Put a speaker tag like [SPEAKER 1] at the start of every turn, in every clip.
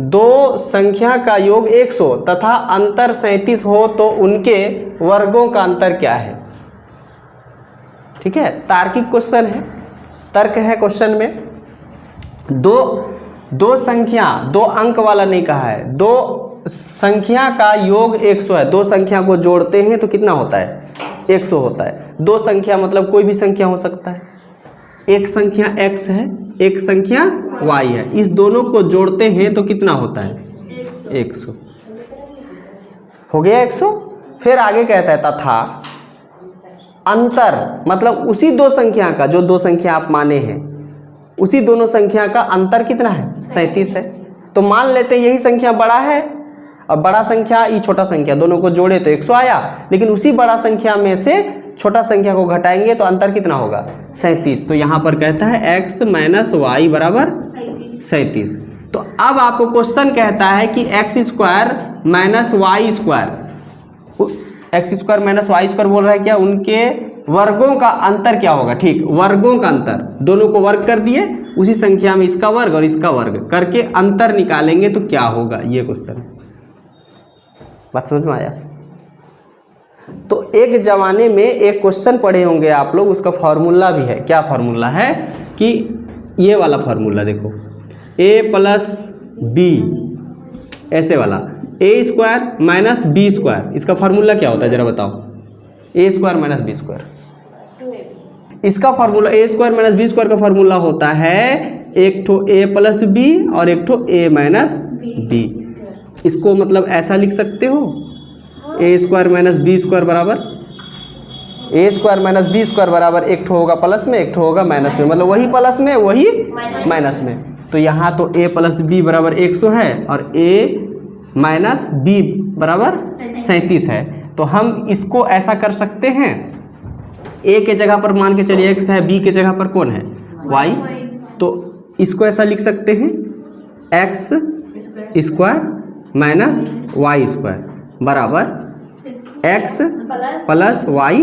[SPEAKER 1] दो संख्या का योग 100 तथा अंतर 37 हो तो उनके वर्गों का अंतर क्या है। ठीक है, तार्किक क्वेश्चन है, तर्क है क्वेश्चन में। दो संख्या, दो अंक वाला नहीं कहा है, दो संख्या का योग 100 है। दो संख्या को जोड़ते हैं तो कितना होता है, 100 होता है। दो संख्या मतलब कोई भी संख्या हो सकता है। एक संख्या x है, एक संख्या y है, इस दोनों को जोड़ते हैं तो कितना होता है, 100 हो गया 100। फिर आगे कहता है तथा अंतर, मतलब उसी दो संख्या का, जो दो संख्या आप माने हैं, उसी दोनों संख्या का अंतर कितना है, 37 है। तो मान लेते यही संख्या बड़ा है और बड़ा संख्या ये छोटा संख्या, दोनों को जोड़े तो 100 आया, लेकिन उसी बड़ा संख्या में से छोटा संख्या को घटाएंगे तो अंतर कितना होगा, 37। तो यहाँ पर कहता है x माइनस वाई बराबर 37। तो अब आपको क्वेश्चन कहता है कि x square minus y square, x square minus y square बोल रहा है क्या, उनके वर्गों का अंतर क्या होगा। ठीक, वर्गों का अंतर, दोनों को वर्ग कर दिए, उसी संख्या में इसका वर्ग और इसका वर्ग करके अंतर निकालेंगे तो क्या होगा, ये क्वेश्चन। बात समझ में आया। तो एक जमाने में एक क्वेश्चन पढ़े होंगे आप लोग, उसका फॉर्मूला भी है। क्या फॉर्मूला है कि ये वाला फॉर्मूला देखो, a प्लस बी, ऐसे वाला a square minus B square, इसका फार्मूला क्या होता है जरा बताओ। a square minus B square, इसका formula a square minus B square का फार्मूला होता है एक ठो a प्लस बी और एक ठो a माइनस बी। इसको मतलब ऐसा लिख सकते हो, a square minus B square बराबर, a square minus B square बराबर एक ठो होगा प्लस में, एक ठो होगा माइनस में, मतलब वही प्लस में वही माइनस में। तो यहाँ तो a प्लस बी बराबर 100 है और a माइनस बी बराबर 37 है। तो हम इसको ऐसा कर सकते हैं, a के जगह पर मान के चलिए x है, b के जगह पर कौन है, y, तो इसको ऐसा लिख सकते हैं x square minus y square बराबर x प्लस वाई,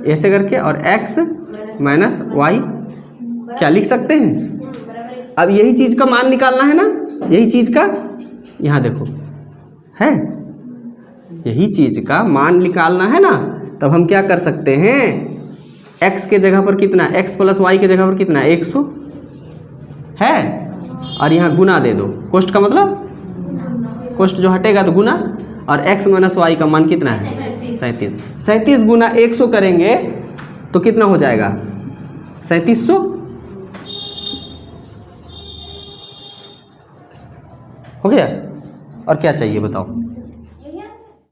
[SPEAKER 1] ऐसे करके, और x माइनस वाई, क्या लिख सकते हैं। अब यही चीज़ का मान निकालना है ना, यही चीज़ का, यहाँ देखो है, यही चीज़ का मान निकालना है ना। तब हम क्या कर सकते हैं, x के जगह पर कितना, x प्लस वाई के जगह पर कितना 100 है, और यहाँ गुना दे दो, कोष्ट का मतलब कोष्ट जो हटेगा तो गुना, और x माइनस वाई का मान कितना है 37। 37 गुना 100 करेंगे तो कितना हो जाएगा 3700। हो गया, और क्या चाहिए बताओ।